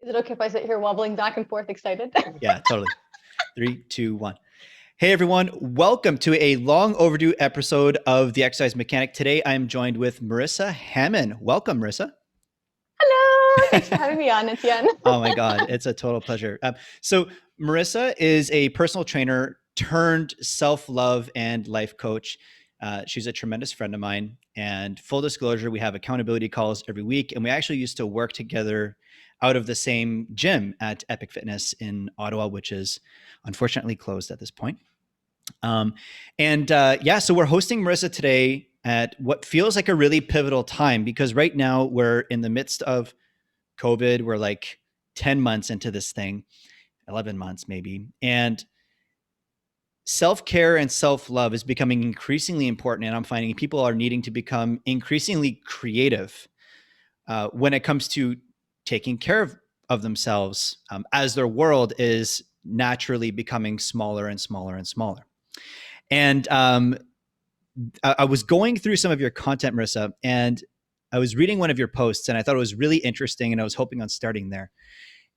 Is it okay if I sit here wobbling back and forth excited? Yeah, totally. Three, two, one. Hey everyone, welcome to a long overdue episode of The Exercise Mechanic. Today I am joined with Marissa Hamon. Welcome, Marissa. Hello. Thanks for having me on, Etienne. Oh my God, it's a total pleasure. So, Marissa is a personal trainer turned self love and life coach. She's a tremendous friend of mine. And full disclosure, we have accountability calls every week. And we actually used to work together out of the same gym at Epic Fitness in Ottawa, which is unfortunately closed at this point. So we're hosting Marissa today at what feels like a really pivotal time because right now we're in the midst of COVID. We're like 10 months into this thing, 11 months maybe. And self care and self love is becoming increasingly important. And I'm finding people are needing to become increasingly creative when it comes to taking care of themselves as their world is naturally becoming smaller and smaller and smaller. And I was going through some of your content, Marissa, and I was reading one of your posts and I thought it was really interesting and I was hoping on starting there.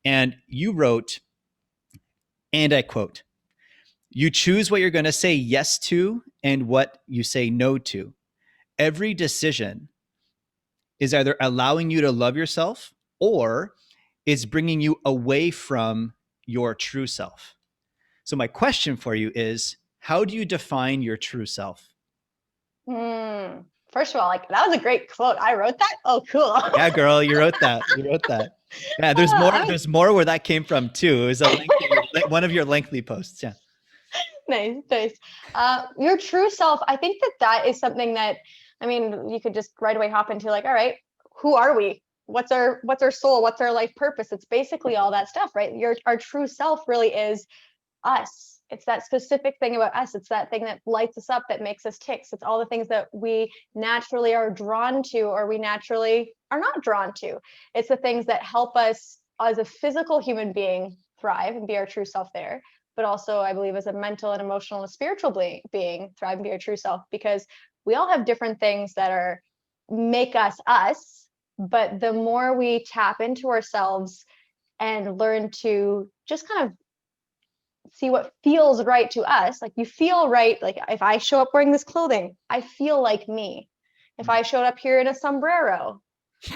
And you wrote, and I quote, "You choose what you're going to say yes to and what you say no to. Every decision is either allowing you to love yourself or it's bringing you away from your true self." So my question for you is, how do you define your true self? First of all, that was a great quote. I wrote that. Oh, cool. Yeah, girl, you wrote that. You wrote that. Yeah, there's more. There's more where that came from too. It was one of your lengthy posts. Yeah. Nice. Your true self. I think that is something that, you could just right away hop into all right, who are we? What's our soul? What's our life purpose? It's basically all that stuff, right? Our true self really is us. It's that specific thing about us. It's that thing that lights us up, that makes us tick. It's all the things that we naturally are drawn to, or we naturally are not drawn to. It's the things that help us as a physical human being thrive and be our true self there. But also, I believe, as a mental and emotional and spiritual being, thrive and be our true self, because we all have different things that make us us. But the more we tap into ourselves and learn to just kind of see what feels right to us, like you feel right, like if I show up wearing this clothing, I feel like me. If I showed up here in a sombrero,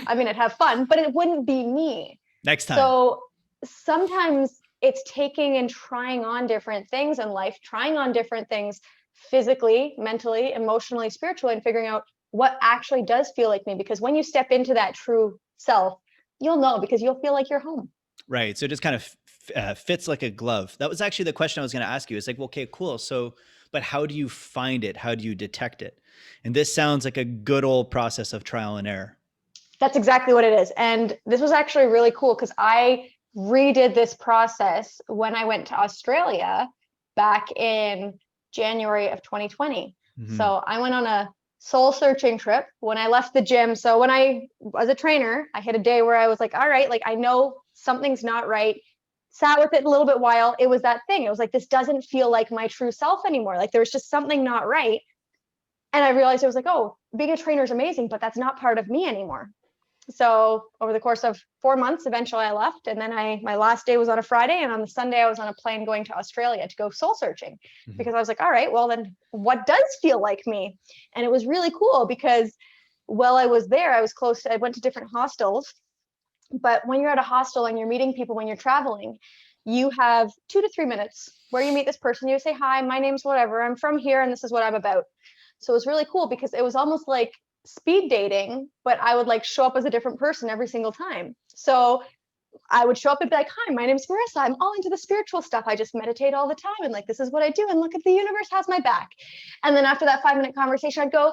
I'd have fun, but it wouldn't be me. Next time. So sometimes it's taking and trying on different things in life, trying on different things physically, mentally, emotionally, spiritually, and figuring out what actually does feel like me. Because when you step into that true self, you'll know, because you'll feel like you're home. Right. So it just kind of fits like a glove. That was actually the question I was going to ask you. It's like, well, okay, cool. So, but how do you find it? How do you detect it? And this sounds like a good old process of trial and error. That's exactly what it is. And this was actually really cool because I redid this process when I went to Australia back in January of 2020. Mm-hmm. So I went on a soul searching trip when I left the gym. So when I was a trainer, I hit a day where I was like, all right, like I know something's not right. Sat with it a little bit while. It was that thing. It was like, this doesn't feel like my true self anymore. Like there's just something not right. And I realized, I was like, oh, being a trainer is amazing, but that's not part of me anymore. So over the course of 4 months, eventually I left. And then my last day was on a Friday. And on the Sunday, I was on a plane going to Australia to go soul searching, because I was like, all right, well, then what does feel like me? And it was really cool because while I was there, I went to different hostels. But when you're at a hostel and you're meeting people, when you're traveling, you have 2 to 3 minutes where you meet this person. You say, hi, my name's whatever. I'm from here and this is what I'm about. So it was really cool because it was almost like speed dating, but I would show up as a different person every single time. So I would show up and be like, hi, my name's Marissa. I'm all into the spiritual stuff. I just meditate all the time. And this is what I do. And look, at the universe has my back. And then after that 5-minute conversation, I'd go,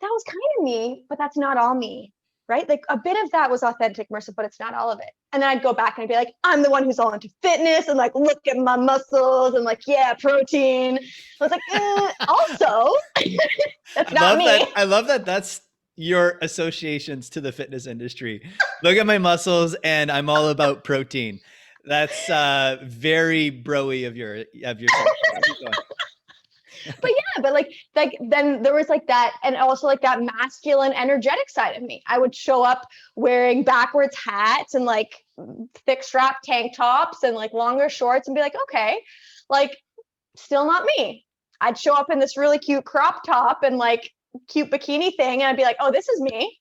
that was kind of me, but that's not all me. Right? Like a bit of that was authentic, Marissa, but it's not all of it. And then I'd go back and I'd be like, I'm the one who's all into fitness and look at my muscles and yeah, protein. I was like, also, that's not me. I love that. That's your associations to the fitness industry. Look at my muscles and I'm all about protein. That's very bro-y of your. But yeah, but then there was that, and also that masculine energetic side of me. I would show up wearing backwards hats and thick strap tank tops and like longer shorts and be like, okay, like still not me. I'd show up in this really cute crop top and like cute bikini thing, and I'd be like, oh, this is me.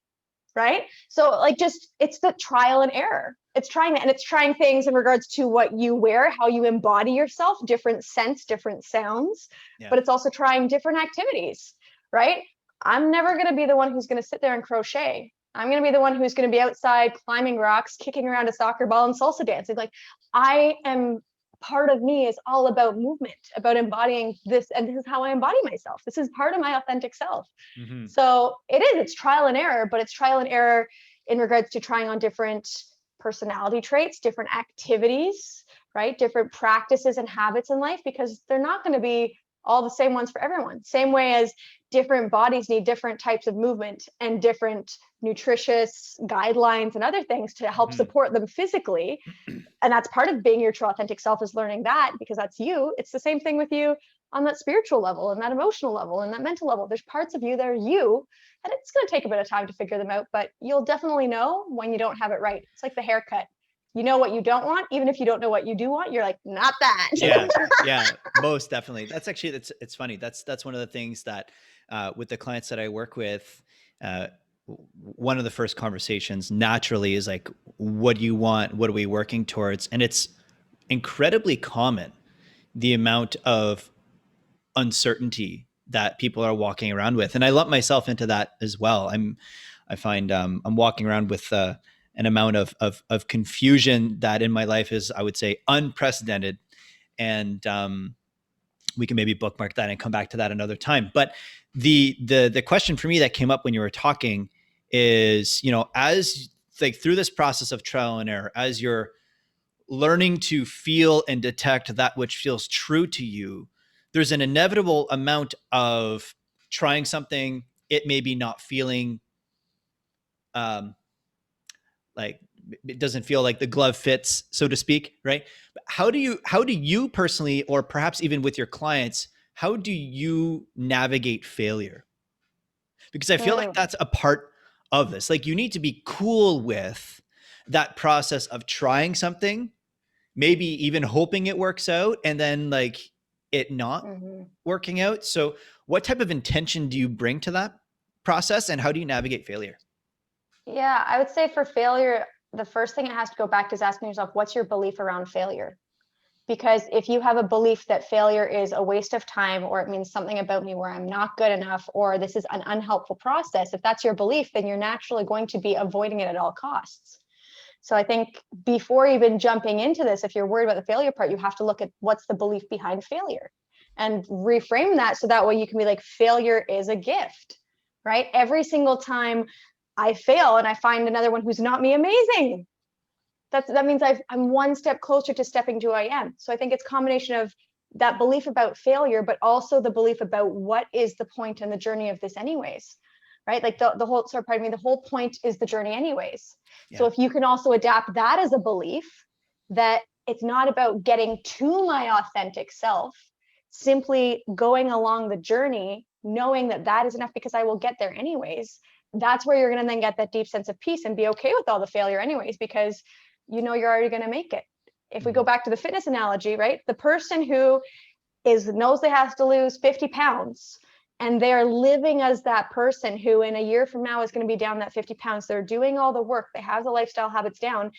Right. So like, just, it's the trial and error. It's trying that, and it's trying things in regards to what you wear, how you embody yourself, different scents, different sounds, but it's also trying different activities, right? I'm never going to be the one who's going to sit there and crochet. I'm going to be the one who's going to be outside climbing rocks, kicking around a soccer ball and salsa dancing. Like, I am, part of me is all about movement, about embodying this. And this is how I embody myself. This is part of my authentic self. Mm-hmm. So it's trial and error, but it's trial and error in regards to trying on different personality traits, different activities, right? Different practices and habits in life, because they're not going to be all the same ones for everyone. Same way as different bodies need different types of movement and different nutritious guidelines and other things to help support them physically. And that's part of being your true authentic self, is learning that, because that's you. It's the same thing with you on that spiritual level and that emotional level and that mental level. There's parts of you that are you, and it's going to take a bit of time to figure them out, but you'll definitely know when you don't have it right. It's like the haircut. You know what you don't want, even if you don't know what you do want. You're like, not that. Yeah, most definitely. That's actually, it's funny. That's one of the things that with the clients that I work with, one of the first conversations naturally is like, what do you want? What are we working towards? And it's incredibly common, the amount of uncertainty that people are walking around with. And I lump myself into that as well. I find I'm walking around with an amount of confusion that in my life is, I would say, unprecedented. And we can maybe bookmark that and come back to that another time. But the question for me that came up when you were talking is, as like through this process of trial and error, as you're learning to feel and detect that which feels true to you, there's an inevitable amount of trying something, it may be not feeling like it doesn't feel like the glove fits, so to speak, right? But how do you personally, or perhaps even with your clients, how do you navigate failure? Because I feel like that's a part of this. Like, you need to be cool with that process of trying something, maybe even hoping it works out, and then like it not working out. So what type of intention do you bring to that process, and how do you navigate failure? Yeah, I would say for failure, the first thing it has to go back to is asking yourself, what's your belief around failure? Because if you have a belief that failure is a waste of time, or it means something about me where I'm not good enough, or this is an unhelpful process, if that's your belief, then you're naturally going to be avoiding it at all costs. So I think before even jumping into this, if you're worried about the failure part, you have to look at what's the belief behind failure and reframe that, so that way you can be like, failure is a gift, right? Every single time I fail and I find another one who's not me, amazing. That means I'm one step closer to stepping to who I am. So I think it's a combination of that belief about failure, but also the belief about what is the point in the journey of this anyways, right? Like the whole point is the journey anyways. Yeah. So if you can also adapt that as a belief, that it's not about getting to my authentic self, simply going along the journey, knowing that that is enough because I will get there anyways. That's where you're going to then get that deep sense of peace and be okay with all the failure anyways, because you're already going to make it. If we go back to the fitness analogy, right? The person who knows they have to lose 50 pounds and they're living as that person who in a year from now is going to be down that 50 pounds. They're doing all the work. They have the lifestyle habits down.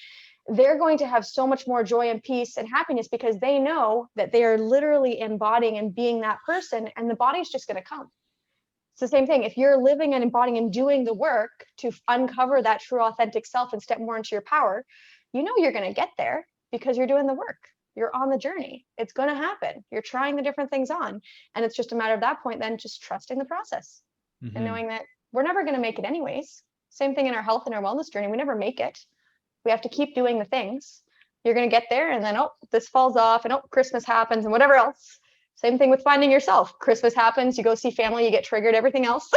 They're going to have so much more joy and peace and happiness because they know that they are literally embodying and being that person, and the body's just going to come. It's the same thing. If you're living and embodying and doing the work to uncover that true authentic self and step more into your power, you're going to get there because you're doing the work. You're on the journey. It's going to happen. You're trying the different things on. And it's just a matter of that point, then just trusting the process and knowing that we're never going to make it anyways. Same thing in our health and our wellness journey. We never make it. We have to keep doing the things. You're going to get there, and then, this falls off, and Christmas happens, and whatever else. Same thing with finding yourself. Christmas happens, you go see family, you get triggered, everything else.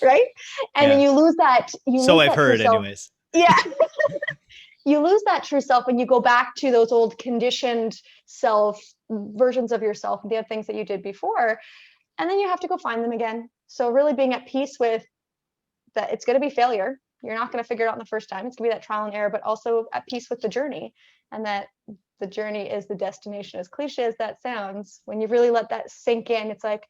Right? And then you lose that. I've heard anyways. Yeah. You lose that true self when you go back to those old conditioned self versions of yourself, the other things that you did before, and then you have to go find them again. So really being at peace with that, it's going to be failure. You're not going to figure it out in the first time. It's going to be that trial and error, but also at peace with the journey, and that the journey is the destination. As cliche as that sounds, when you really let that sink in, it's like,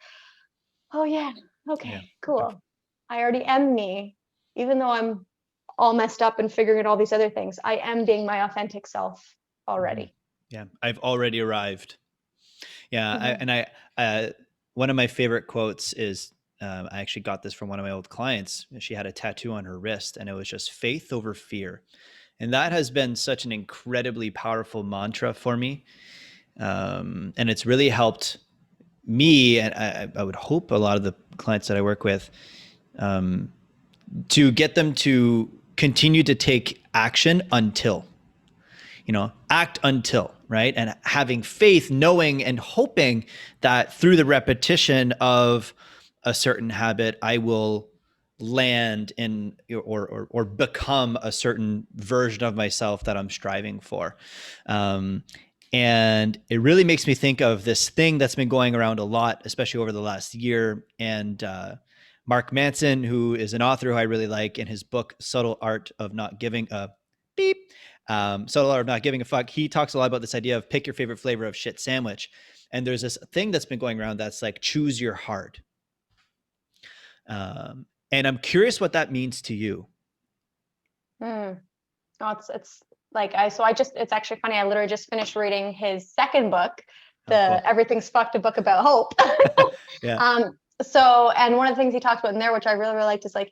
oh yeah, okay, cool. I already am me, even though I'm all messed up and figuring out all these other things. I am being my authentic self already. Yeah, I've already arrived. Yeah, one of my favorite quotes is, I actually got this from one of my old clients. She had a tattoo on her wrist, and it was just faith over fear. And that has been such an incredibly powerful mantra for me. And it's really helped me, and I would hope a lot of the clients that I work with, to get them to continue to take action until, act until, right? And having faith, knowing and hoping that through the repetition of a certain habit, I will land in or become a certain version of myself that I'm striving for. And it really makes me think of this thing that's been going around a lot, especially over the last year. And Mark Manson, who is an author who I really like, in his book, Subtle Art of Not Giving a Beep, Subtle Art of Not Giving a Fuck, he talks a lot about this idea of pick your favorite flavor of shit sandwich. And there's this thing that's been going around that's like, choose your heart. And I'm curious what that means to you. No, it's like it's actually funny. I literally just finished reading his second book, cool. Everything's Fucked, a book about hope. Yeah. So, and one of the things he talks about in there, which I really, really liked, is like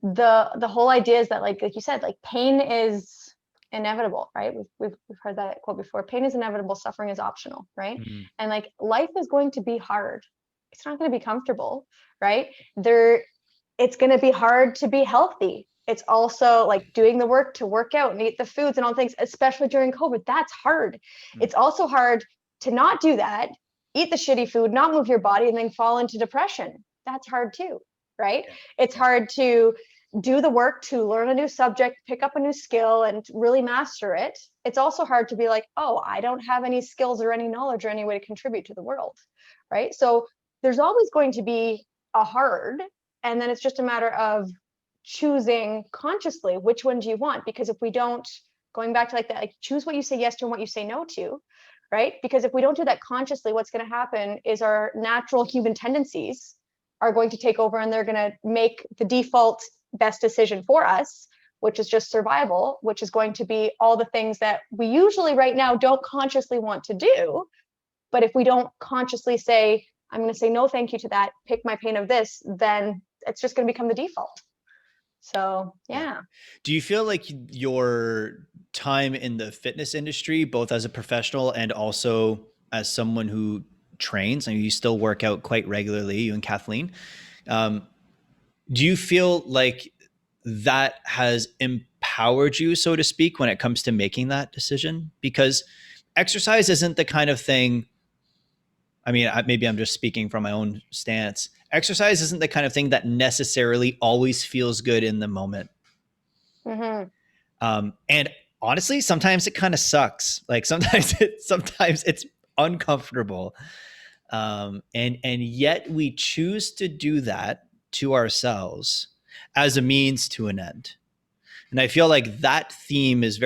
the whole idea is that like you said, like pain is inevitable, right? We've heard that quote before. Pain is inevitable, suffering is optional, right? Mm-hmm. And like life is going to be hard. It's not going to be comfortable, right? It's going to be hard to be healthy. It's also like doing the work to work out and eat the foods and all things, especially during COVID. That's hard. Mm-hmm. It's also hard to not do that, eat the shitty food, not move your body, and then fall into depression. That's hard too, right? It's hard to do the work to learn a new subject, pick up a new skill, and really master it. It's also hard to be like, oh, I don't have any skills or any knowledge or any way to contribute to the world, right? So there's always going to be a hard, and then it's just a matter of choosing consciously which one do you want. Because if we don't, going back to like that, like choose what you say yes to and what you say no to, right? Because if we don't do that consciously, what's going to happen is our natural human tendencies are going to take over, and they're going to make the default best decision for us, which is just survival, which is going to be all the things that we usually right now don't consciously want to do. But if we don't consciously say, I'm going to say no thank you to that, pick my pain of this, then it's just going to become the default. So yeah. Do you feel like your time in the fitness industry, both as a professional and also as someone who trains, and you still work out quite regularly, you and Kathleen, do you feel like that has empowered you, so to speak, when it comes to making that decision? Because exercise isn't the kind of thing, I mean, maybe I'm just speaking from my own stance. Exercise isn't the kind of thing that necessarily always feels good in the moment. Mm-hmm. And honestly, sometimes it kind of sucks. Like sometimes it's uncomfortable. And yet we choose to do that to ourselves as a means to an end. And I feel like that theme is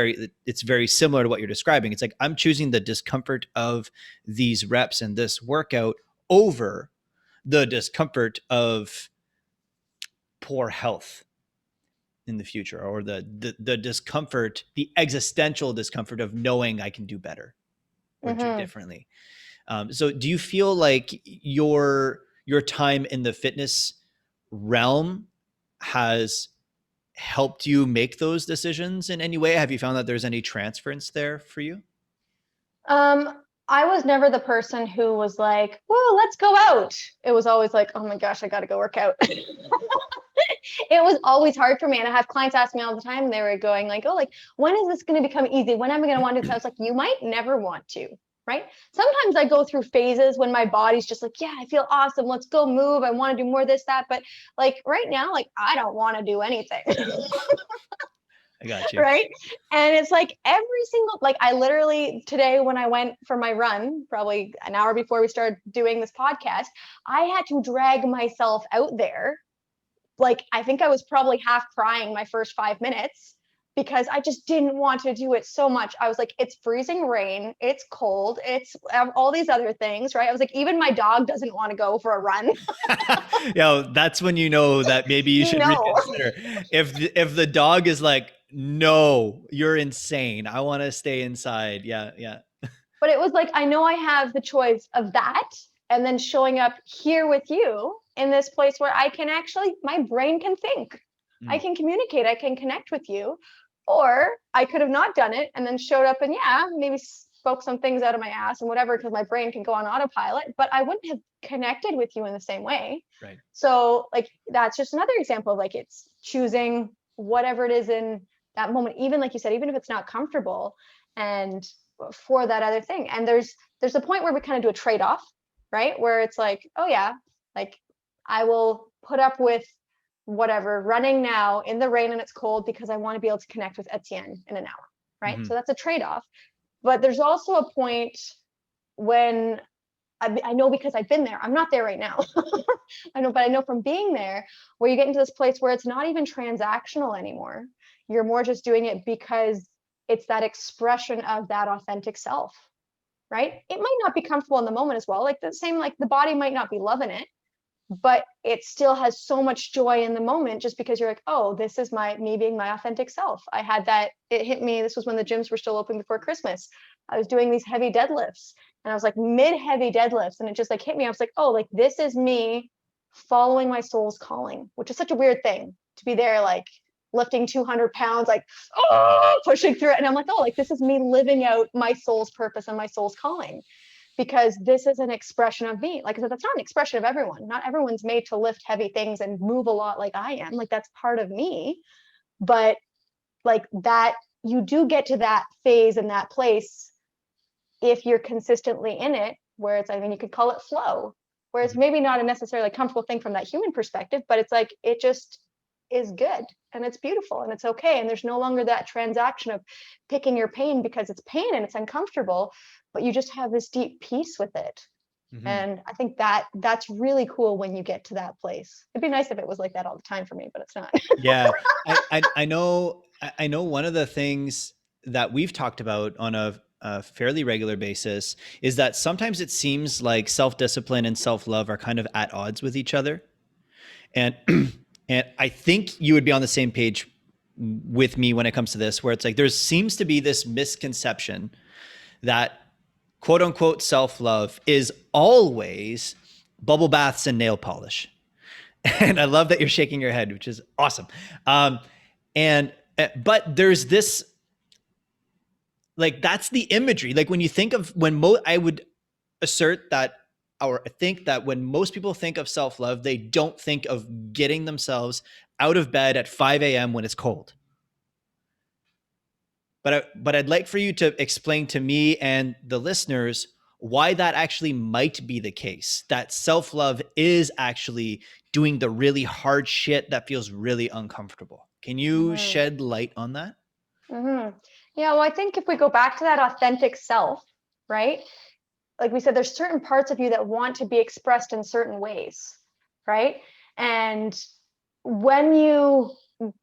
it's very similar to what you're describing. It's like, I'm choosing the discomfort of these reps and this workout over the discomfort of poor health in the future, or the discomfort, the existential discomfort of knowing I can do better or do differently. So do you feel like your time in the fitness realm has helped you make those decisions in any way? Have you found that there's any transference there for you? I was never the person who was like, whoa, let's go out. It was always like, oh my gosh, I got to go work out. It was always hard for me. And I have clients ask me all the time, they were going like, oh, like, when is this going to become easy? When am I going to want to do this? I was like, you might never want to, right? Sometimes I go through phases when my body's just like, yeah, I feel awesome. Let's go move. I want to do more of this, that. But like right now, like, I don't want to do anything. I got you. Right. And it's like every single, like I literally today when I went for my run, probably an hour before we started doing this podcast, I had to drag myself out there like, I think I was probably half crying my first 5 minutes because I just didn't want to do it so much. I was like, it's freezing rain, it's cold, it's all these other things, right? I was like, even my dog doesn't want to go for a run. That's when you know that maybe you should reconsider. If the dog is like, no, you're insane, I want to stay inside. Yeah. But it was like, I know I have the choice of that and then showing up here with you in this place where I can actually, my brain can think. I can communicate, I can connect with you. Or I could have not done it and then showed up and maybe spoke some things out of my ass and whatever, because my brain can go on autopilot, but I wouldn't have connected with you in the same way. Right. So like, that's just another example of like, it's choosing whatever it is in that moment, even like you said, even if it's not comfortable, and for that other thing. And there's a point where we kind of do a trade-off, right? Where it's like, oh yeah, like I will put up with whatever running now in the rain and it's cold because I want to be able to connect with Etienne in an hour, right? So that's a trade-off. But there's also a point when I know, because I've been there, I'm not there right now. I know, but I know from being there, where you get into this place where it's not even transactional anymore. You're more just doing it because it's that expression of that authentic self, right? It might not be comfortable in the moment as well. Like the same, like the body might not be loving it, but it still has so much joy in the moment, just because you're like, oh, this is me being my authentic self. I had that, it hit me. This was when the gyms were still open before Christmas. I was doing these heavy deadlifts and I was like mid-heavy deadlifts, and it just like hit me. I was like, oh, like this is me following my soul's calling, which is such a weird thing to be there, like lifting 200 pounds, like, oh, pushing through it. And I'm like, oh, like this is me living out my soul's purpose and my soul's calling, because this is an expression of me. Like I said, that's not an expression of everyone. Not everyone's made to lift heavy things and move a lot like I am. Like that's part of me. But like that, you do get to that phase and that place if you're consistently in it, where it's, I mean, you could call it flow, where it's maybe not a necessarily comfortable thing from that human perspective, but it's like, it just is good and it's beautiful and it's okay. And there's no longer that transaction of picking your pain because it's pain and it's uncomfortable, but you just have this deep peace with it. And I think that's really cool when you get to that place. It'd be nice if it was like that all the time for me, but it's not. Yeah. I know one of the things that we've talked about on a fairly regular basis is that sometimes it seems like self-discipline and self-love are kind of at odds with each other. And and I think you would be on the same page with me when it comes to this, where it's like there seems to be this misconception that quote unquote self-love is always bubble baths and nail polish. And I love that you're shaking your head, which is awesome. But there's this, like, that's the imagery. Like when you think of I would assert that, or I think that when most people think of self-love, they don't think of getting themselves out of bed at 5 a.m. when it's cold. But I'd like for you to explain to me and the listeners why that actually might be the case, that self-love is actually doing the really hard shit that feels really uncomfortable. Can you shed light on that? Yeah, well, I think if we go back to that authentic self, right? Like we said, there's certain parts of you that want to be expressed in certain ways, right? And when you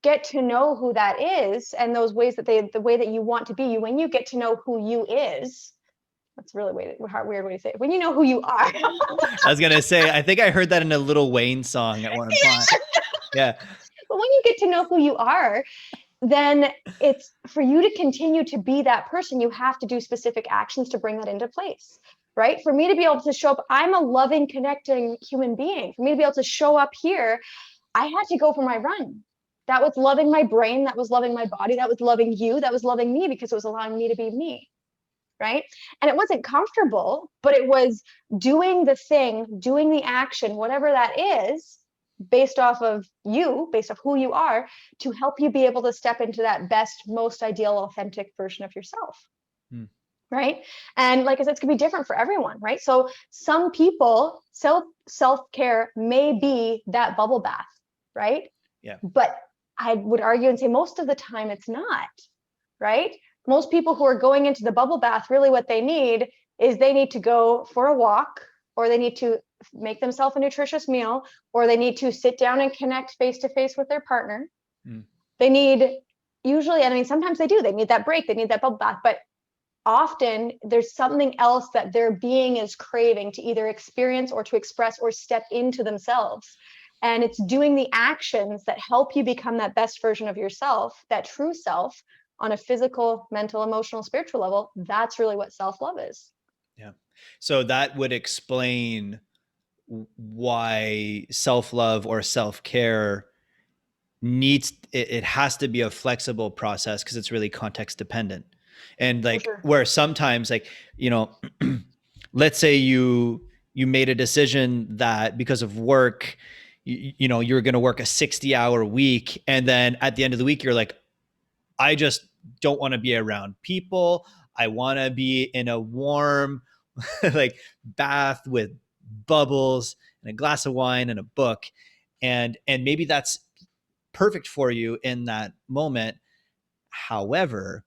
get to know who that is, and those ways that the way that you want to be, when you get to know who you is, that's really weird way to say it. When you know who you are. I was going to say, I think I heard that in a Lil Wayne song at one point. Yeah. But when you get to know who you are, then it's for you to continue to be that person, you have to do specific actions to bring that into place, right? For me to be able to show up, I'm a loving, connecting human being. For me to be able to show up here, I had to go for my run. That was loving my brain, that was loving my body, that was loving you, that was loving me, because it was allowing me to be me, right? And it wasn't comfortable, but it was doing the thing, doing the action, whatever that is, based off of you, based off who you are, to help you be able to step into that best, most ideal, authentic version of yourself. Right? And like I said, it's gonna be different for everyone, right? So some people, self-care may be that bubble bath, right? Yeah. But I would argue and say most of the time it's not, right? Most people who are going into the bubble bath, really what they need is they need to go for a walk, or they need to make themselves a nutritious meal, or they need to sit down and connect face to face with their partner. They need, usually, I mean, sometimes they do, they need that break, they need that bubble bath, but often there's something else that their being is craving to either experience or to express or step into themselves. And it's doing the actions that help you become that best version of yourself, that true self, on a physical, mental, emotional, spiritual level. That's really what self-love is. Yeah. So that would explain why self-love or self-care needs, it has to be a flexible process, because it's really context dependent. And like, sure. where sometimes, like, you know, let's say you made a decision that because of work, you know, you're going to work a 60-hour week, and then at the end of the week you're like, I just don't want to be around people. I want to be in a warm like bath with bubbles and a glass of wine and a book. And maybe that's perfect for you in that moment. However,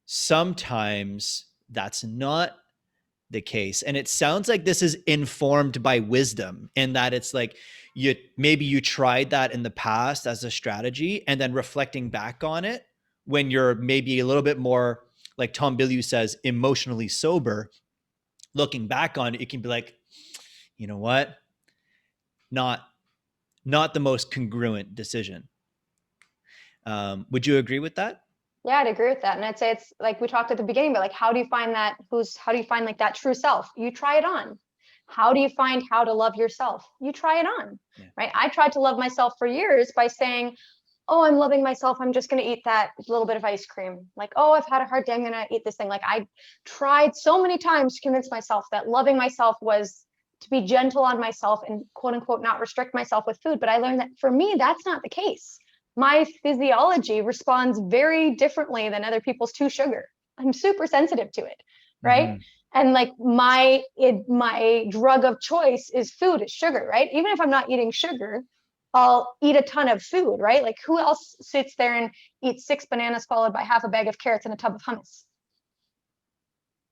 sometimes that's not the case. And it sounds like this is informed by wisdom, in that it's like, maybe you tried that in the past as a strategy, and then reflecting back on it when you're maybe a little bit more, like Tom Bilyeu says, emotionally sober, looking back on it, it can be like, you know what? Not the most congruent decision. Would you agree with that? Yeah, I'd agree with that. And I'd say it's like we talked at the beginning, but like, how do you find that? How do you find like that true self? You try it on. How do you find how to love yourself? You try it on, right? I tried to love myself for years by saying, oh, I'm loving myself, I'm just going to eat that little bit of ice cream. Like, oh, I've had a hard day, I'm going to eat this thing. Like, I tried so many times to convince myself that loving myself was to be gentle on myself and quote unquote not restrict myself with food. But I learned that for me, that's not the case. My physiology responds very differently than other people's to sugar. I'm super sensitive to it, right? Mm-hmm. And like my drug of choice is food, is sugar, right? Even if I'm not eating sugar, I'll eat a ton of food, right? Like, who else sits there and eats 6 bananas followed by half a bag of carrots and a tub of hummus?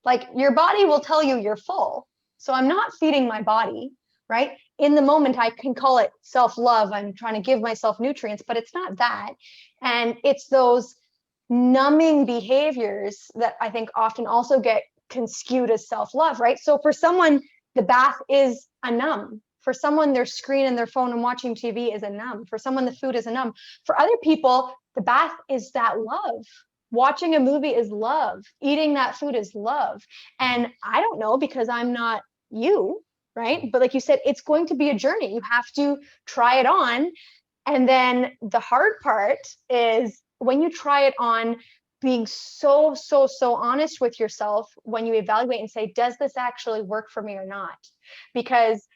Like, your body will tell you you're full. So I'm not feeding my body, right? In the moment, I can call it self-love. I'm trying to give myself nutrients, but it's not that. And it's those numbing behaviors that I think often also get skewed as self-love, right? So for someone, the bath is a numb. For someone, their screen and their phone and watching TV is a numb. For someone, the food is a numb. For other people, the bath is that love. Watching a movie is love. Eating that food is love. And I don't know, because I'm not you, right? But like you said, it's going to be a journey. You have to try it on. And then the hard part is when you try it on, being so honest with yourself when you evaluate and say, does this actually work for me or not? Because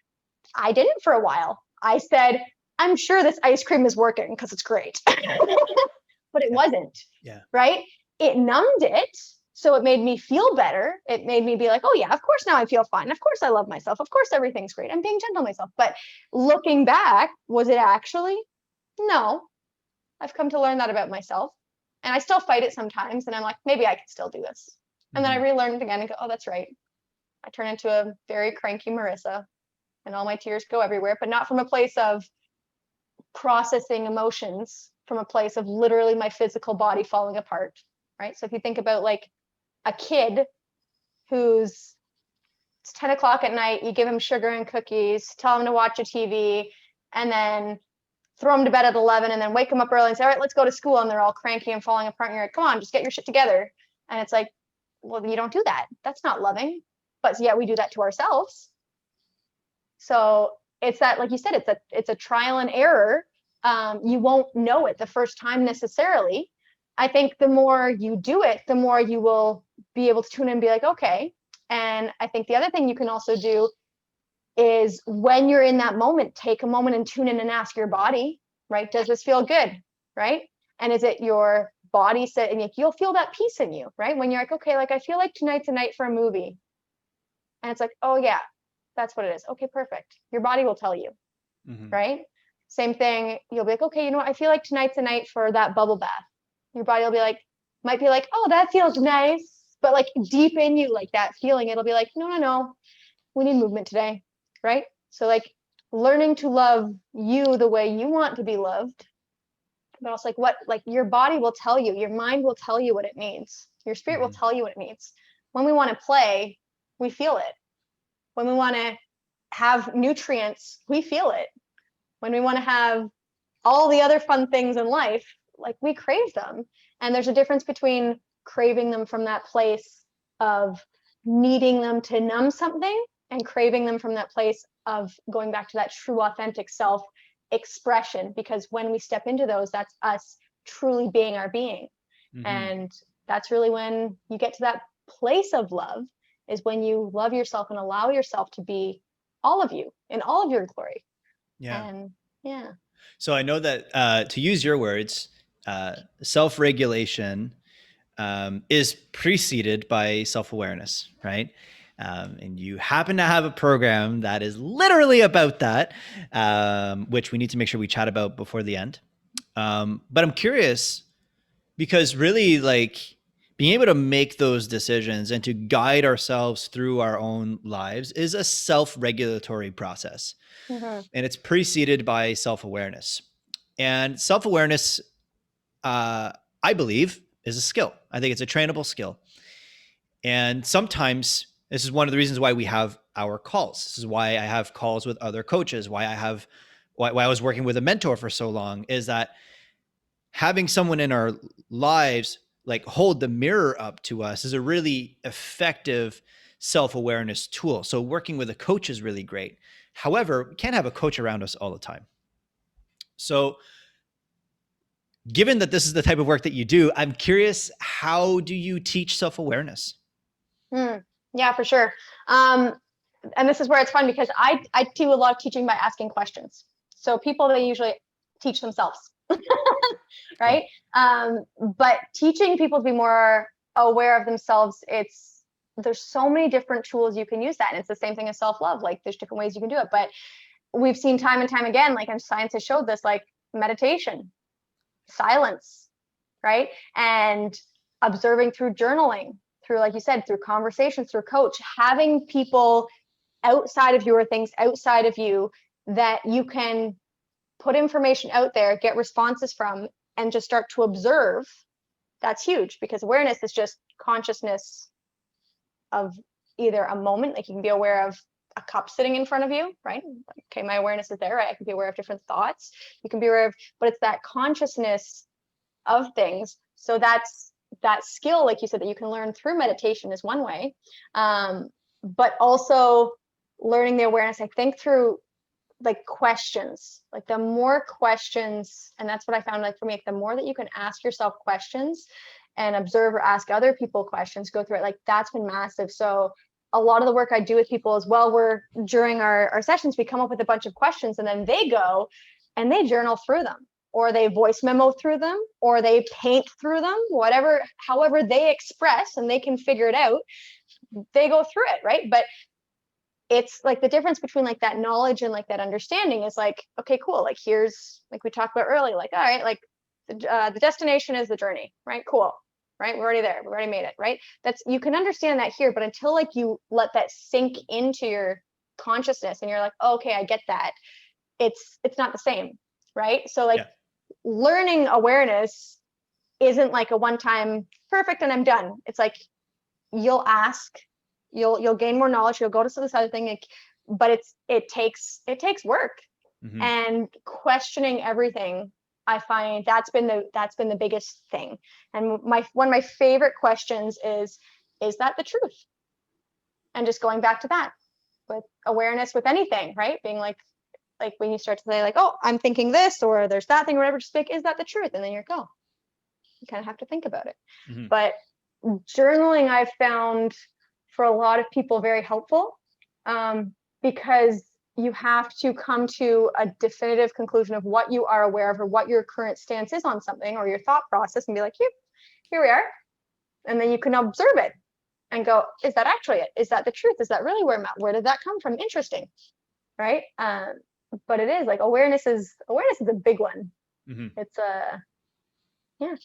I didn't for a while. I said, I'm sure this ice cream is working because it's great. But it wasn't. Yeah. Right? It numbed it. So it made me feel better. It made me be like, oh yeah, of course now I feel fine. Of course I love myself. Of course everything's great. I'm being gentle on myself. But looking back, was it actually? No. I've come to learn that about myself. And I still fight it sometimes. And I'm like, maybe I can still do this. And then I relearn it again and go, oh, that's right. I turn into a very cranky Marissa. And all my tears go everywhere, but not from a place of processing emotions, from a place of literally my physical body falling apart, right? So if you think about like a kid who's, it's 10 o'clock at night, you give him sugar and cookies, tell him to watch a TV, and then throw him to bed at 11, and then wake him up early and say, all right, let's go to school. And they're all cranky and falling apart. And you're like, come on, just get your shit together. And it's like, well, you don't do that. That's not loving. But yeah, we do that to ourselves. So it's that, like you said, it's a trial and error. You won't know it the first time necessarily. I think the more you do it, the more you will be able to tune in and be like, okay. And I think the other thing you can also do is when you're in that moment, take a moment and tune in and ask your body, right? Does this feel good, right? And is it your body saying, like, you'll feel that peace in you, right? When you're like, okay, like I feel like tonight's a night for a movie. And it's like, oh yeah, that's what it is. Okay, perfect. Your body will tell you, right? Same thing. You'll be like, okay, you know what? I feel like tonight's a night for that bubble bath. Your body will be like, might be like, oh, that feels nice. But like deep in you, like that feeling, it'll be like, no, we need movement today. right? So like learning to love you the way you want to be loved, but also like what, like your body will tell you, your mind will tell you what it needs, your spirit will tell you what it needs. When we want to play, we feel it. When we want to have nutrients, we feel it. When we want to have all the other fun things in life, like we crave them. And there's a difference between craving them from that place of needing them to numb something and craving them from that place of going back to that true authentic self expression, because when we step into those, that's us truly being our being. And that's really when you get to that place of love, is when you love yourself and allow yourself to be all of you in all of your glory. Yeah. And yeah. So I know that, to use your words, self-regulation is preceded by self-awareness, right? And you happen to have a program that is literally about that, which we need to make sure we chat about before the end. But I'm curious because really, like, being able to make those decisions and to guide ourselves through our own lives is a self-regulatory process. And it's preceded by self-awareness. And self-awareness, uh, I believe, is a skill. I think it's a trainable skill. And sometimes this is one of the reasons why we have our calls. This is why I have calls with other coaches, why I was working with a mentor for so long, is that having someone in our lives like hold the mirror up to us is a really effective self-awareness tool. So working with a coach is really great. However, we can't have a coach around us all the time. So given that this is the type of work that you do, I'm curious, how do you teach self-awareness? Yeah, for sure. And this is where it's fun, because I do a lot of teaching by asking questions. So people, they usually teach themselves, right? But teaching people to be more aware of themselves, there's so many different tools you can use that. And it's the same thing as self-love. Like there's different ways you can do it. But we've seen time and time again, like, and science has showed this, like meditation, silence, right? And observing through journaling, through, like you said, through conversations, through coach, having people outside of you or things outside of you that you can put information out there, get responses from, and just start to observe. That's huge, because awareness is just consciousness of either a moment, like you can be aware of a cup sitting in front of you, right? Okay, my awareness is there, right? I can be aware of different thoughts. You can be aware of, but it's that consciousness of things. So that's that skill, like you said, that you can learn through meditation is one way. But also learning the awareness, I think, through like questions. Like the more questions, and that's what I found, like for me, like the more that you can ask yourself questions and observe or ask other people questions, go through it, like that's been massive. So a lot of the work I do with people as well, where during our sessions, we come up with a bunch of questions, and then they go and they journal through them, or they voice memo through them, or they paint through them, whatever, however they express and they can figure it out, they go through it, right? But it's like the difference between like that knowledge and like that understanding is like, okay, cool. Like here's, like we talked about earlier, like, all right, like the destination is the journey, right? Cool. Right. We're already there. We already made it. Right. That's, you can understand that here, but until like you let that sink into your consciousness and you're like, oh, okay, I get that. It's not the same. Right. So like learning awareness isn't like a one-time perfect and I'm done. It's like you'll ask, you'll gain more knowledge, you'll go to this other thing, but it takes work. And questioning everything, I find that's been the biggest thing. And one of my favorite questions is that the truth? And just going back to that with awareness, with anything, right? Being like when you start to say like, oh, I'm thinking this, or there's that thing, or whatever, just like, is that the truth? And then you kind of have to think about it. But journaling, I've found for a lot of people very helpful, because you have to come to a definitive conclusion of what you are aware of or what your current stance is on something, or your thought process, and be like, here we are. And then you can observe it and go, is that actually it? Is that the truth? Is that really where I'm at? Where did that come from? Interesting. Right. But it is like awareness is a big one. It's yeah.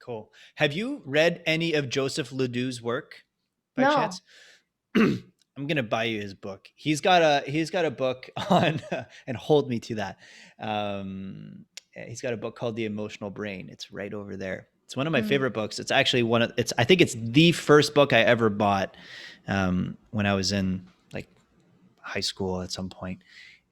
Cool. Have you read any of Joseph Ledoux's work by No. chance? I'm gonna buy you his book. He's got a book on and hold me to that. He's got a book called The Emotional Brain. It's right over there. It's one of my Mm. favorite books. It's actually I think it's the first book I ever bought when I was in like high school at some point.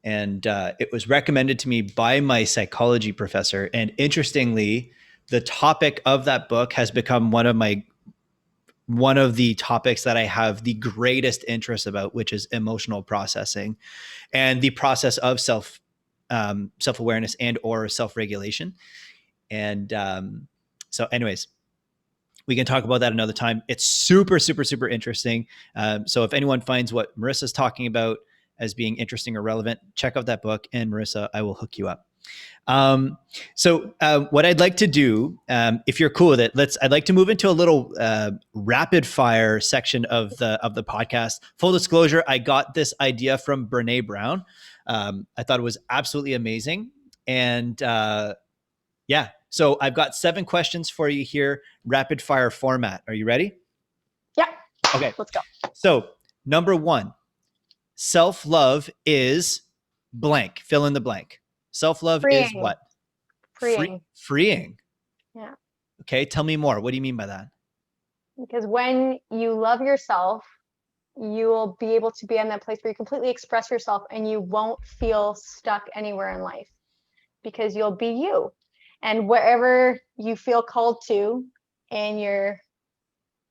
And it was recommended to me by my psychology professor. And interestingly, the topic of that book has become one of the topics that I have the greatest interest about, which is emotional processing and the process of self awareness and or self regulation. And so, anyways, we can talk about that another time. It's super, super, super interesting. So, if anyone finds what Marissa's talking about as being interesting or relevant, check out that book. And Marissa, I will hook you up. What I'd like to do, if you're cool with it, I'd like to move into a little rapid fire section of the podcast. Full disclosure, I got this idea from Brene Brown. I thought it was absolutely amazing. And yeah, so I've got 7 questions for you here, rapid fire format. Are you ready? Yeah. Okay. Let's go. So number 1, self-love is blank, fill in the blank. Self-love is Freeing. what? Freeing. Yeah. Okay, tell me more. What do you mean by that? Because when you love yourself, you will be able to be in that place where you completely express yourself and you won't feel stuck anywhere in life because you'll be you. And wherever you feel called to in your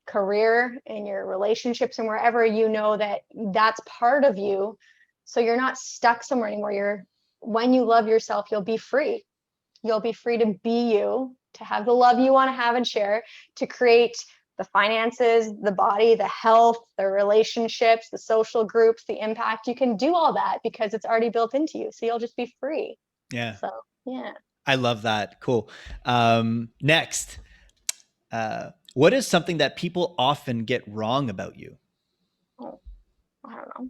career, in your relationships, and wherever you know that that's part of you, so you're not stuck somewhere anymore. When you love yourself, you'll be free. You'll be free to be you, to have the love you want to have and share, to create the finances, the body, the health, the relationships, the social groups, the impact. You can do all that because it's already built into you. So you'll just be free. Yeah. So, yeah. I love that. Cool. Next, what is something that people often get wrong about you? Oh, I don't know.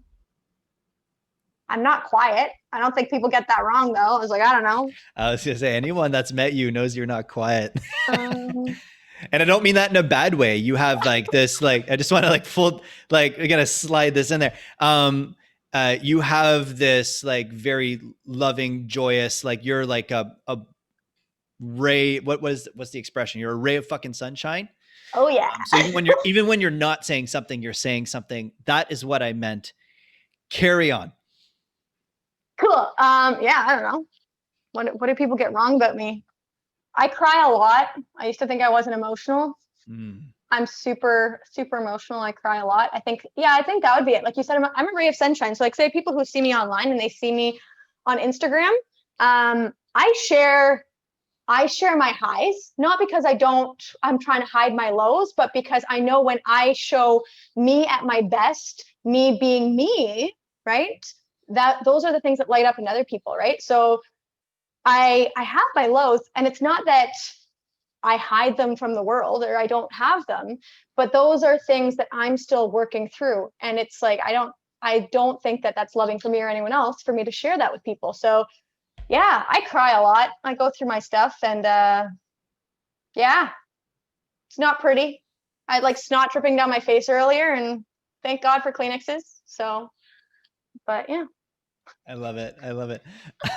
I'm not quiet. I don't think people get that wrong, though. I was like, I don't know. I was going to say, anyone that's met you knows you're not quiet. Um, And I don't mean that in a bad way. You have like this, like, I just want to like we're going to slide this in there. You have this like very loving, joyous, like you're like a ray. What's the expression? You're a ray of fucking sunshine. oh, yeah. So even when you're not saying something, you're saying something. That is what I meant. Carry on. Cool. Yeah, I don't know. What do people get wrong about me? I cry a lot. I used to think I wasn't emotional. Mm. I'm super, super emotional. I cry a lot. I think that would be it. Like you said, I'm a ray of sunshine. So like say people who see me online and they see me on Instagram, I share my highs, not because I'm trying to hide my lows, but because I know when I show me at my best, me being me, right? That those are the things that light up in other people, right? So I have my lows, and it's not that I hide them from the world or I don't have them, but those are things that I'm still working through. And it's like I don't think that that's loving for me or anyone else for me to share that with people. So yeah, I cry a lot. I go through my stuff, and yeah, it's not pretty. I had like snot dripping down my face earlier, and thank God for Kleenexes. So, but yeah. I love it. I love it.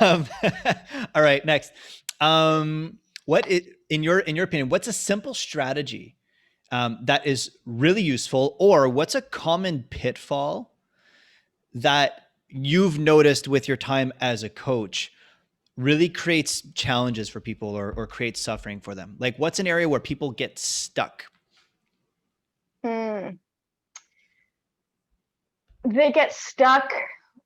Um, all right, next. In your opinion, what's a simple strategy that is really useful, or what's a common pitfall that you've noticed with your time as a coach really creates challenges for people or creates suffering for them? Like, what's an area where people get stuck? Hmm. They get stuck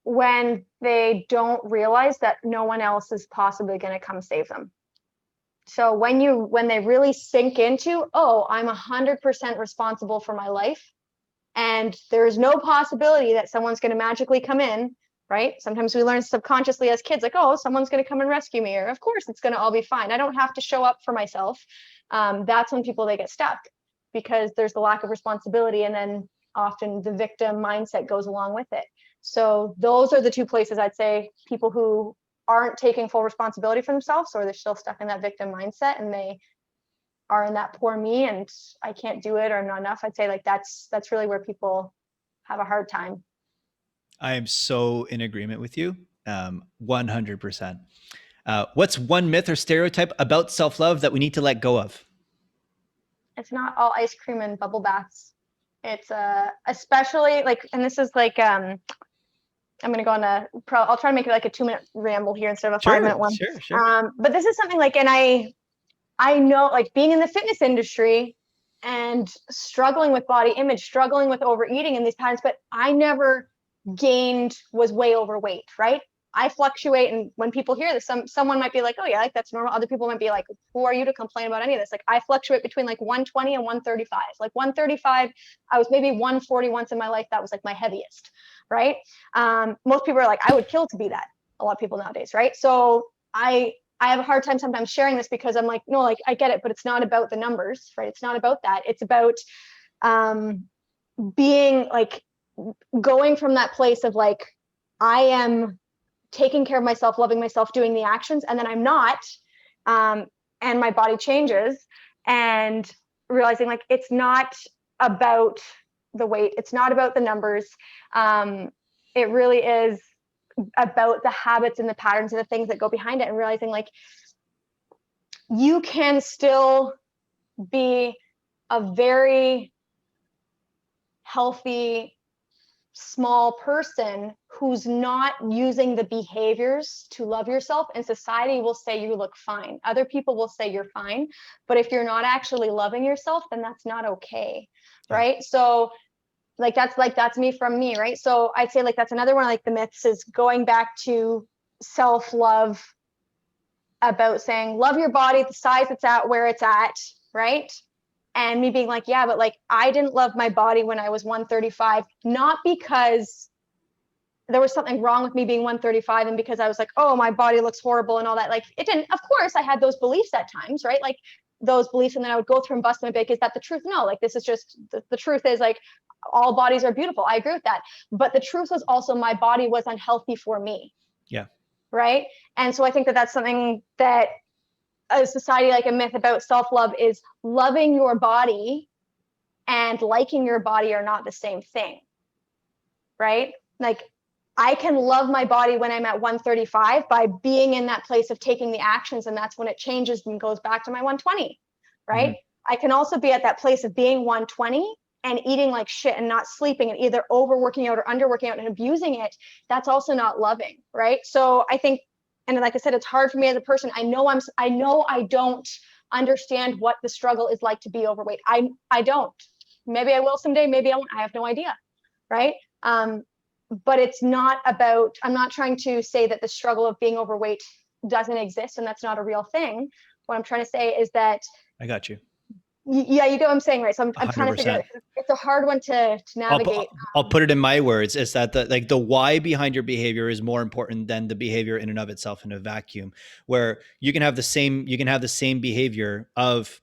when they don't realize that no one else is possibly going to come save them. So when they really sink into, oh, I'm 100% responsible for my life, and there is no possibility that someone's going to magically come in, right? Sometimes we learn subconsciously as kids, like, oh, someone's going to come and rescue me, or of course it's going to all be fine. I don't have to show up for myself. That's when they get stuck, because there's the lack of responsibility, and then often the victim mindset goes along with it. So those are the two places I'd say people who aren't taking full responsibility for themselves, or they're still stuck in that victim mindset and they are in that poor me and I can't do it or I'm not enough. I'd say like that's really where people have a hard time. I am so in agreement with you. 100%. What's one myth or stereotype about self-love that we need to let go of? It's not all ice cream and bubble baths. It's especially like, and this is like I'm gonna go on I'll try to make it like a 2-minute ramble here instead of a 5-minute Sure, one. sure, sure. But this is something like, and I know, like, being in the fitness industry and struggling with body image, struggling with overeating in these patterns, but I never was way overweight, right? I fluctuate, and when people hear this, someone might be like, "Oh yeah, like that's normal." Other people might be like, "Who are you to complain about any of this?" Like, I fluctuate between like 120 and 135. Like 135, I was maybe 140 once in my life. That was like my heaviest, right? Most people are like, "I would kill to be that." A lot of people nowadays, right? So I have a hard time sometimes sharing this because I'm like, no, like I get it, but it's not about the numbers, right? It's not about that. It's about being like, going from that place of like, I am taking care of myself, loving myself, doing the actions, and then I'm not, and my body changes, and realizing like it's not about the weight, it's not about the numbers. It really is about the habits and the patterns and the things that go behind it, and realizing like you can still be a very healthy small person who's not using the behaviors to love yourself, and society will say you look fine, other people will say you're fine, but if you're not actually loving yourself, then that's not okay. Yeah. Right? So that's me from me, right? So I'd say like that's another one, like the myths, is going back to self-love, about saying love your body the size it's at, where it's at, right? And me being like, yeah, but like I didn't love my body when I was 135, not because there was something wrong with me being 135 and because I was like, oh, my body looks horrible and all that. Like, it didn't. Of course I had those beliefs at times, right? Like those beliefs, and then I would go through and bust my big, is that the truth? No, like this is just the truth is like all bodies are beautiful. I agree with that. But the truth was also my body was unhealthy for me. Yeah. Right. And so I think that that's something that a society, like a myth about self-love, is loving your body and liking your body are not the same thing. Right? Like I can love my body when I'm at 135 by being in that place of taking the actions, and that's when it changes and goes back to my 120. Right? Mm-hmm. I can also be at that place of being 120 and eating like shit and not sleeping and either overworking out or underworking out and abusing it. That's also not loving. Right? So I think, and like I said, it's hard for me as a person. I know I don't understand what the struggle is like to be overweight. I don't. Maybe I will someday, maybe I won't. I have no idea. Right? But it's not about, I'm not trying to say that the struggle of being overweight doesn't exist and that's not a real thing. What I'm trying to say is that, I got you. Yeah, you get what I'm saying, right? So I'm trying to figure out, it's a hard one to navigate. I'll put it in my words, is that the why behind your behavior is more important than the behavior in and of itself in a vacuum, where you can have the same behavior of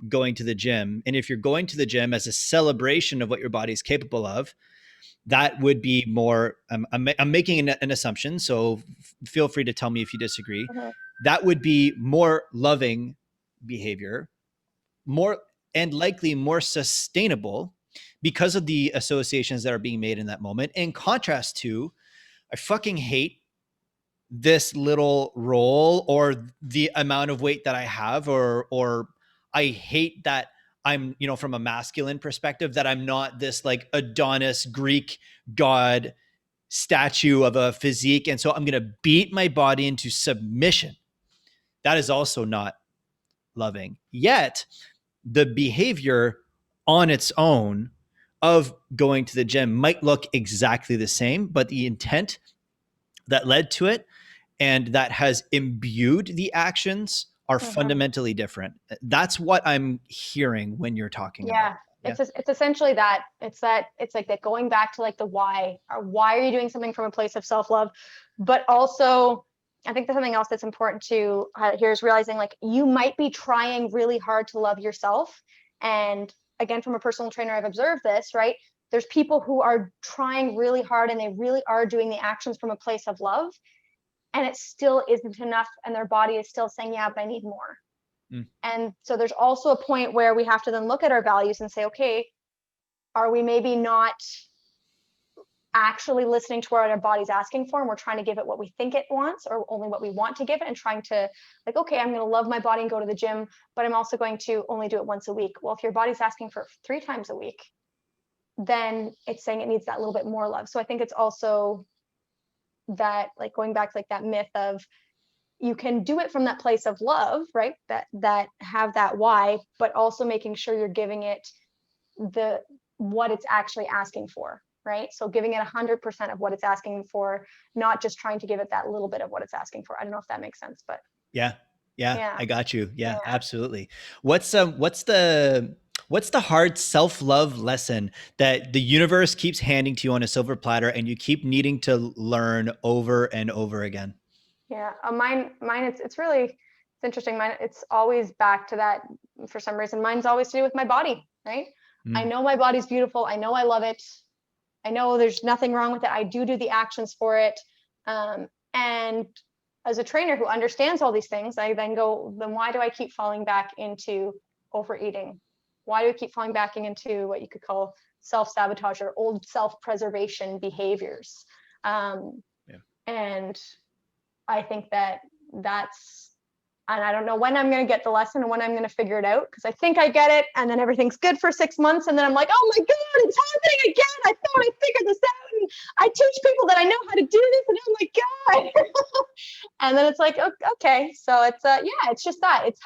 going to the gym. And if you're going to the gym as a celebration of what your body is capable of, that would be more, I'm making an assumption, so feel free to tell me if you disagree. Uh-huh. That would be more loving behavior, more and likely more sustainable because of the associations that are being made in that moment. In contrast to, I fucking hate this little roll or the amount of weight that I have, or I hate that I'm, from a masculine perspective, that I'm not this like Adonis Greek god statue of a physique. And so I'm going to beat my body into submission. That is also not loving. Yet the behavior on its own of going to the gym might look exactly the same, but the intent that led to it and that has imbued the actions are fundamentally different. That's what I'm hearing when you're talking about. Yeah. It's essentially that. It's like that, going back to like the why. Why are you doing something from a place of self-love? But also, I think there's something else that's important to here is realizing like you might be trying really hard to love yourself. And again, from a personal trainer, I've observed this, right? There's people who are trying really hard and they really are doing the actions from a place of love, and it still isn't enough. And their body is still saying, yeah, but I need more. And so there's also a point where we have to then look at our values and say, okay, are we maybe not actually listening to what our body's asking for, and we're trying to give it what we think it wants or only what we want to give it, and trying to like, okay, I'm going to love my body and go to the gym, but I'm also going to only do it once a week. Well, if your body's asking for 3 times a week, then it's saying it needs that little bit more love. So I think it's also that, like, going back to like that myth of you can do it from that place of love, right? That have that why, but also making sure you're giving it the what it's actually asking for, right? So giving it 100% of what it's asking for, not just trying to give it that little bit of what it's asking for. I don't know if that makes sense, but Yeah. Yeah. yeah. I got you. Yeah, Yeah. absolutely. What's the hard self-love lesson that the universe keeps handing to you on a silver platter and you keep needing to learn over and over again? Yeah. Mine, it's really, it's interesting. Mine, it's always back to that for some reason. Mine's always to do with my body, right? I know my body's beautiful. I know I love it. I know there's nothing wrong with it. I do the actions for it. And as a trainer who understands all these things, I then go, then why do I keep falling back into overeating? Why do I keep falling back into what you could call self-sabotage or old self-preservation behaviors? And I think that's, and I don't know when I'm going to get the lesson and when I'm going to figure it out, because I think I get it and then everything's good for 6 months and then I'm like, oh my God, it's happening again. I thought I figured this out and I teach people that I know how to do this and oh my God. And then it's like, okay. So it's yeah, it's just that. It's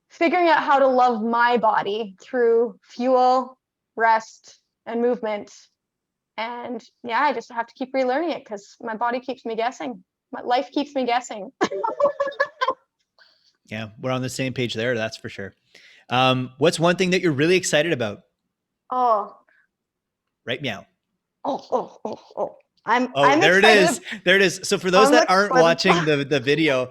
figuring out how to love my body through fuel, rest, and movement. And yeah, I just have to keep relearning it because my body keeps me guessing. My life keeps me guessing. Yeah, we're on the same page there. That's for sure. What's one thing that you're really excited about? Oh, Right meow. I'm There it excited. is. There it is. So for those that aren't for watching the video,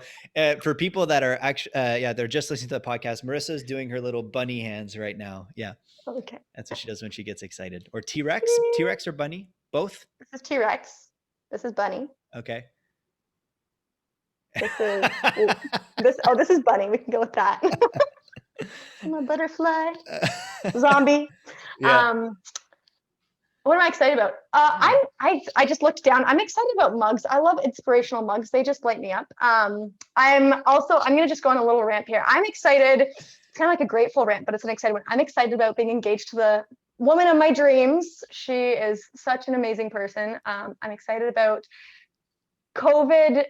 for people that are actually, yeah, they're just listening to the podcast. Marissa's doing her little bunny hands right now. Yeah, Okay. that's what she does when she gets excited. Or T-Rex, T-Rex or bunny, both. This is T-Rex. This is Bunny. Okay. This is this. Oh, this is Bunny. We can go with that. I'm a butterfly. Zombie. Yeah. What am I excited about? I just looked down. I'm excited about mugs. I love inspirational mugs. They just light me up. I'm gonna just go on a little rant here. I'm excited. It's kind of like a grateful rant, but it's an excited one. I'm excited about being engaged to the woman of my dreams. She is such an amazing person. I'm excited about COVID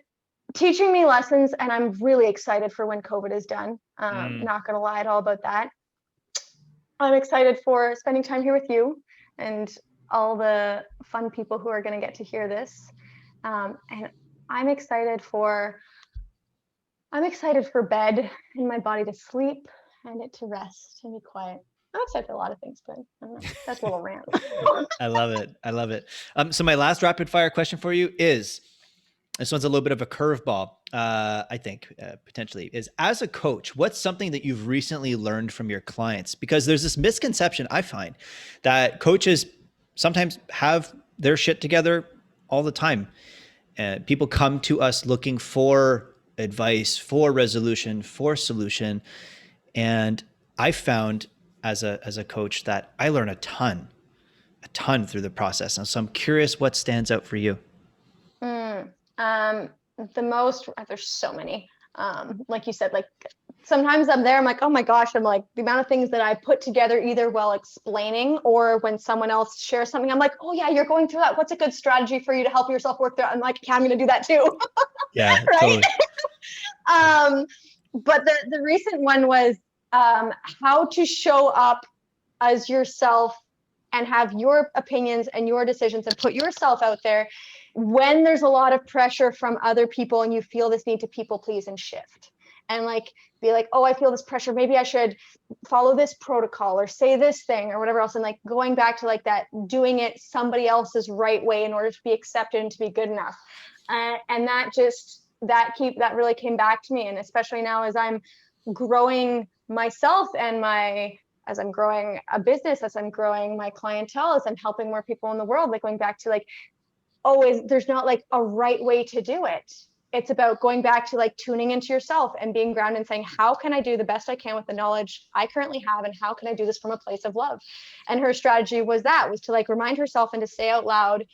teaching me lessons, and I'm really excited for when COVID is done. Not gonna lie at all about that. I'm excited for spending time here with you and all the fun people who are going to get to hear this. And I'm excited for bed and my body to sleep and it to rest and be quiet. I'm excited for a lot of things, but I don't know. That's a little rant. I love it. I love it. So my last rapid fire question for you is, this one's a little bit of a curveball, I think, potentially, is as a coach, what's something that you've recently learned from your clients? Because there's this misconception I find that coaches sometimes have their shit together all the time. People come to us looking for advice, for resolution, for solution. And I found as a coach that I learn a ton through the process. And so I'm curious what stands out for you. The most, there's so many. Like you said, like sometimes I'm there, I'm like, oh my gosh, I'm like, the amount of things that I put together either while explaining or when someone else shares something, I'm like, oh yeah, you're going through that. What's a good strategy for you to help yourself work through it? I'm like, yeah, I'm going to do that too. Yeah, right. Totally. But the recent one was how to show up as yourself and have your opinions and your decisions and put yourself out there when there's a lot of pressure from other people and you feel this need to people please and shift and like be like, oh, I feel this pressure, maybe I should follow this protocol or say this thing or whatever else, and like going back to like that doing it somebody else's right way in order to be accepted and to be good enough. And that really came back to me, and especially now as I'm growing myself and as I'm growing a business, as I'm growing my clientele, as I'm helping more people in the world, like going back to like, always, there's not like a right way to do it. it's about going back to like tuning into yourself and being grounded and saying, how can I do the best I can with the knowledge I currently have? And how can I do this from a place of love? And her strategy was to like remind herself and to say out loud,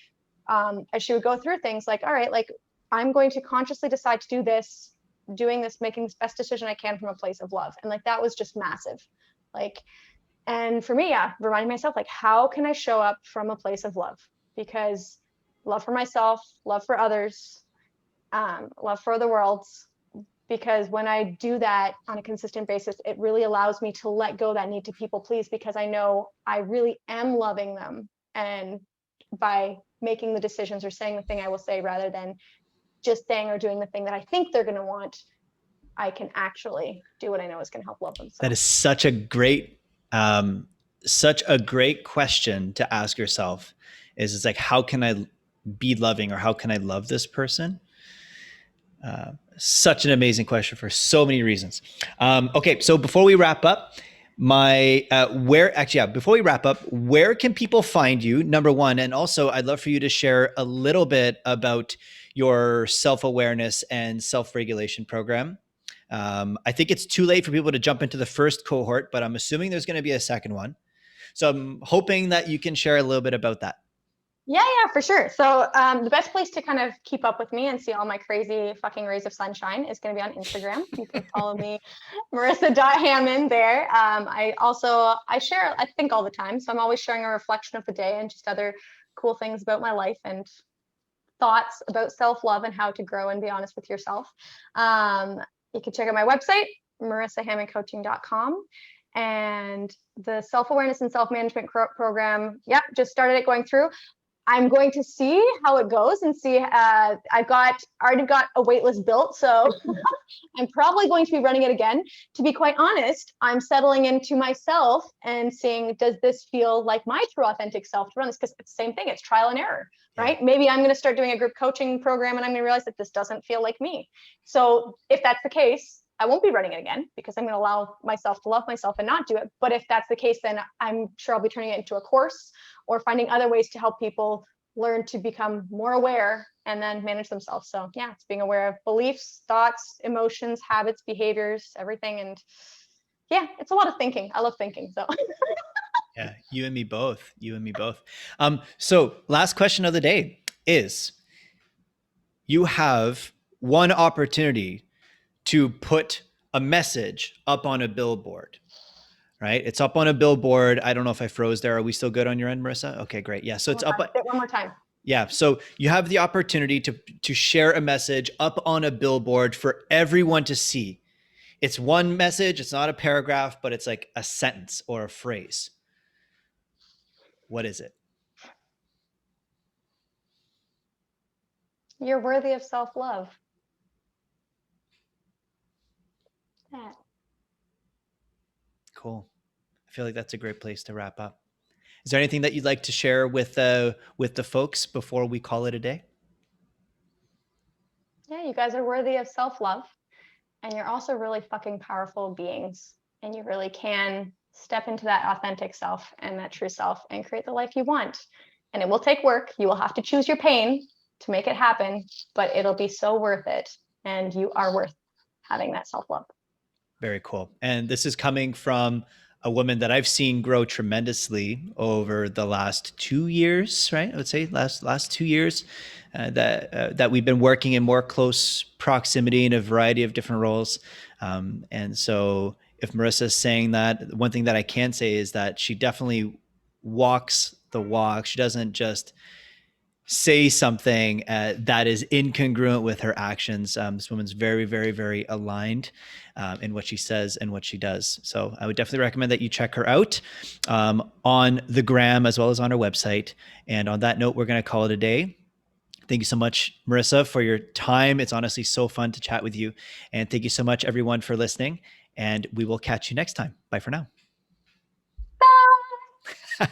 as she would go through things like, all right, like I'm going to consciously decide to do this, doing this, making the best decision I can from a place of love. And like, that was just massive. Like, and for me, yeah, reminding myself, like, how can I show up from a place of love? Because love for myself, love for others, love for the world. Because when I do that on a consistent basis, it really allows me to let go that need to people please, because I know I really am loving them. And by making the decisions or saying the thing I will say, rather than just saying or doing the thing that I think they're going to want, I can actually do what I know is going to help love them. That is such a great question to ask yourself. Is it's like, how can I be loving, or how can I love this person? Such an amazing question for so many reasons. Okay, so before we wrap up, before we wrap up, where can people find you? Number one, and also I'd love for you to share a little bit about your self-awareness and self-regulation program. I think it's too late for people to jump into the first cohort, but I'm assuming there's going to be a second one. So I'm hoping that you can share a little bit about that. Yeah, for sure. So the best place to kind of keep up with me and see all my crazy fucking rays of sunshine is going to be on Instagram. You can follow me, Marissa.Hamon there. I share, I think, all the time. So I'm always sharing a reflection of the day and just other cool things about my life and thoughts about self-love and how to grow and be honest with yourself. You can check out my website, marissahamoncoaching.com. And the self-awareness and self-management program, just started it going through. I'm going to see how it goes and see. I've already got a waitlist built, so I'm probably going to be running it again. To be quite honest, I'm settling into myself and seeing, does this feel like my true authentic self to run this? Because it's the same thing, it's trial and error, right? Maybe I'm going to start doing a group coaching program and I'm going to realize that this doesn't feel like me. So if that's the case, I won't be running it again, because I'm going to allow myself to love myself and not do it. But if that's the case, then I'm sure I'll be turning it into a course or finding other ways to help people learn to become more aware and then manage themselves. So yeah, it's being aware of beliefs, thoughts, emotions, habits, behaviors, everything. And yeah, it's a lot of thinking. I love thinking. So yeah, you and me both. So last question of the day is, you have one opportunity to put a message up on a billboard, right? It's up on a billboard. I don't know if I froze there. Are we still good on your end, Marissa? Okay, great. Yeah. So it's up. One more time. Yeah. So you have the opportunity to share a message up on a billboard for everyone to see. It's one message. It's not a paragraph, but it's like a sentence or a phrase. What is it? You're worthy of self-love. Yeah. Cool. I feel like that's a great place to wrap up. Is there anything that you'd like to share with the folks before we call it a day? Yeah, you guys are worthy of self-love, and you're also really fucking powerful beings, and you really can step into that authentic self and that true self and create the life you want. And it will take work. You will have to choose your pain to make it happen, but it'll be so worth it. And you are worth having that self-love. Very cool. And this is coming from a woman that I've seen grow tremendously over the last 2 years, right? I would say last 2 years, that we've been working in more close proximity in a variety of different roles. And so if Marissa is saying that, one thing that I can say is that she definitely walks the walk. She doesn't just say something that is incongruent with her actions. This woman's very, very, very aligned in what she says and what she does. So I would definitely recommend that you check her out on the gram as well as on her website. And on that note, we're going to call it a day. Thank you so much, Marissa, for your time. It's honestly so fun to chat with you. And thank you so much, everyone, for listening. And we will catch you next time. Bye for now. Bye.